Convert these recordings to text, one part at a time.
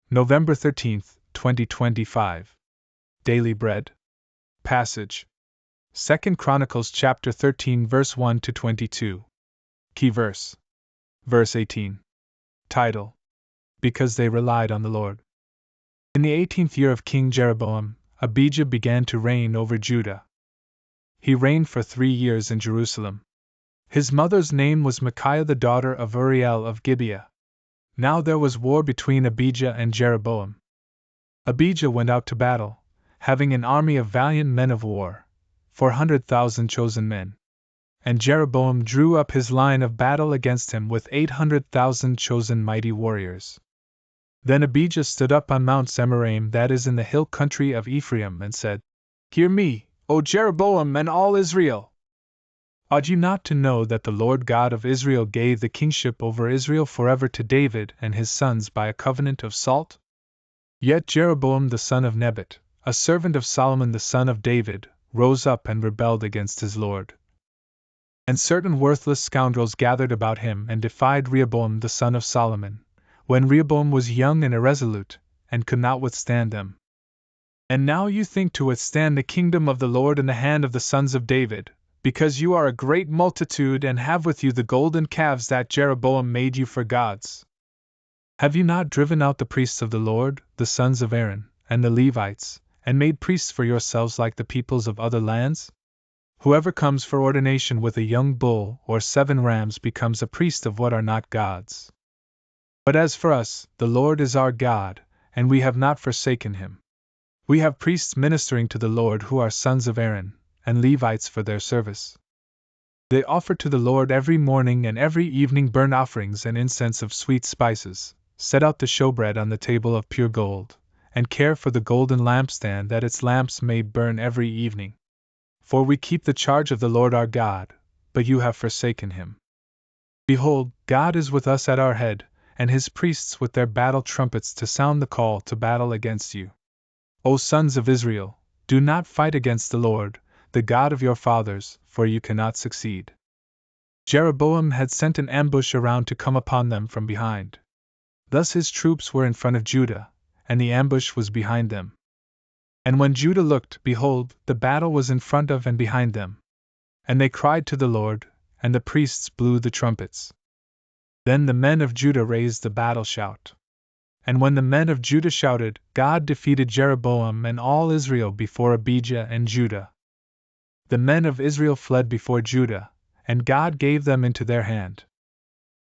November 13, 2025. Daily Bread. Passage. 2 Chronicles chapter 13 verse 1 to 22. Key verse. Verse 18. Title: Because they relied on the Lord. In the 18th year of King Jeroboam, Abijah began to reign over Judah. He reigned for 3 years in Jerusalem. His mother's name was Micaiah, the daughter of Uriel of Gibeah. Now there was war between Abijah and Jeroboam. Abijah went out to battle, having an army of valiant men of war, 400,000 chosen men. And Jeroboam drew up his line of battle against him with 800,000 chosen mighty warriors. Then Abijah stood up on Mount Zemaraim, that is in the hill country of Ephraim, and said, "Hear me, O Jeroboam and all Israel! Ought you not to know that the Lord God of Israel gave the kingship over Israel forever to David and his sons by a covenant of salt? Yet Jeroboam the son of Nebat, a servant of Solomon the son of David, rose up and rebelled against his Lord. And certain worthless scoundrels gathered about him and defied Rehoboam the son of Solomon, when Rehoboam was young and irresolute, and could not withstand them. And now you think to withstand the kingdom of the Lord in the hand of the sons of David, because you are a great multitude and have with you the golden calves that Jeroboam made you for gods. Have you not driven out the priests of the Lord, the sons of Aaron, and the Levites, and made priests for yourselves like the peoples of other lands? Whoever comes for ordination with a young bull or 7 rams becomes a priest of what are not gods. But as for us, the Lord is our God, and we have not forsaken him. We have priests ministering to the Lord who are sons of Aaron, and Levites for their service. They offer to the Lord every morning and every evening burnt offerings and incense of sweet spices, set out the showbread on the table of pure gold, and care for the golden lampstand that its lamps may burn every evening. For we keep the charge of the Lord our God, but you have forsaken him. Behold, God is with us at our head, and his priests with their battle trumpets to sound the call to battle against you. O sons of Israel, do not fight against the Lord, the God of your fathers, for you cannot succeed." Jeroboam had sent an ambush around to come upon them from behind. Thus his troops were in front of Judah, and the ambush was behind them. And when Judah looked, behold, the battle was in front of and behind them. And they cried to the Lord, and the priests blew the trumpets. Then the men of Judah raised the battle shout. And when the men of Judah shouted, God defeated Jeroboam and all Israel before Abijah and Judah. The men of Israel fled before Judah, and God gave them into their hand.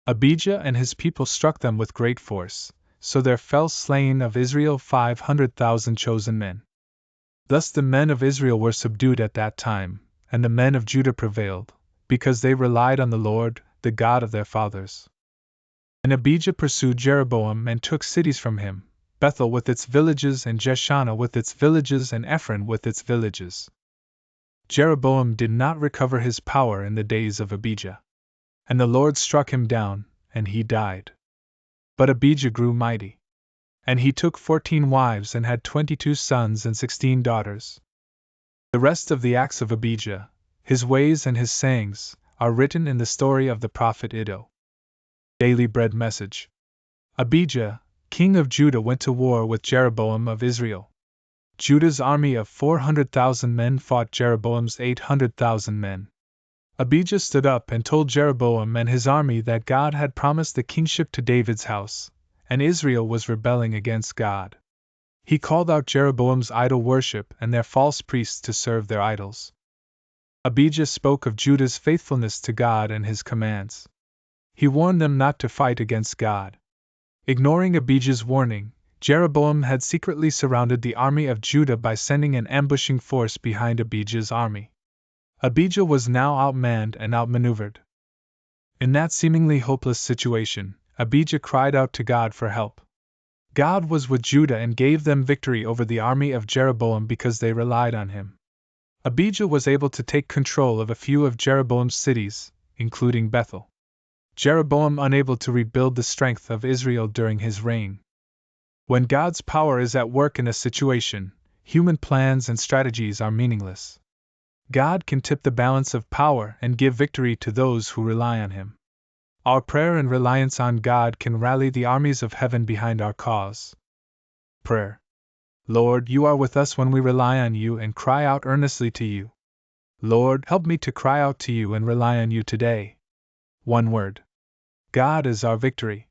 Abijah and his people struck them with great force, so there fell slain of Israel 500,000 chosen men. Thus the men of Israel were subdued at that time, and the men of Judah prevailed, because they relied on the Lord, the God of their fathers. And Abijah pursued Jeroboam and took cities from him, Bethel with its villages and Jeshanah with its villages and Ephron with its villages. Jeroboam did not recover his power in the days of Abijah. And the Lord struck him down, and he died. But Abijah grew mighty. And he took 14 wives and had 22 sons and 16 daughters. The rest of the acts of Abijah, his ways and his sayings, are written in the story of the prophet Iddo. Daily Bread Message. Abijah, king of Judah, went to war with Jeroboam of Israel. Judah's army of 400,000 men fought Jeroboam's 800,000 men. Abijah stood up and told Jeroboam and his army that God had promised the kingship to David's house, and Israel was rebelling against God. He called out Jeroboam's idol worship and their false priests to serve their idols. Abijah spoke of Judah's faithfulness to God and his commands. He warned them not to fight against God. Ignoring Abijah's warning, Jeroboam had secretly surrounded the army of Judah by sending an ambushing force behind Abijah's army. Abijah was now outmanned and outmaneuvered. In that seemingly hopeless situation, Abijah cried out to God for help. God was with Judah and gave them victory over the army of Jeroboam because they relied on him. Abijah was able to take control of a few of Jeroboam's cities, including Bethel. Jeroboam unable to rebuild the strength of Israel during his reign. When God's power is at work in a situation, human plans and strategies are meaningless. God can tip the balance of power and give victory to those who rely on him. Our prayer and reliance on God can rally the armies of heaven behind our cause. Prayer. Lord, you are with us when we rely on you and cry out earnestly to you. Lord, help me to cry out to you and rely on you today. One word. God is our victory.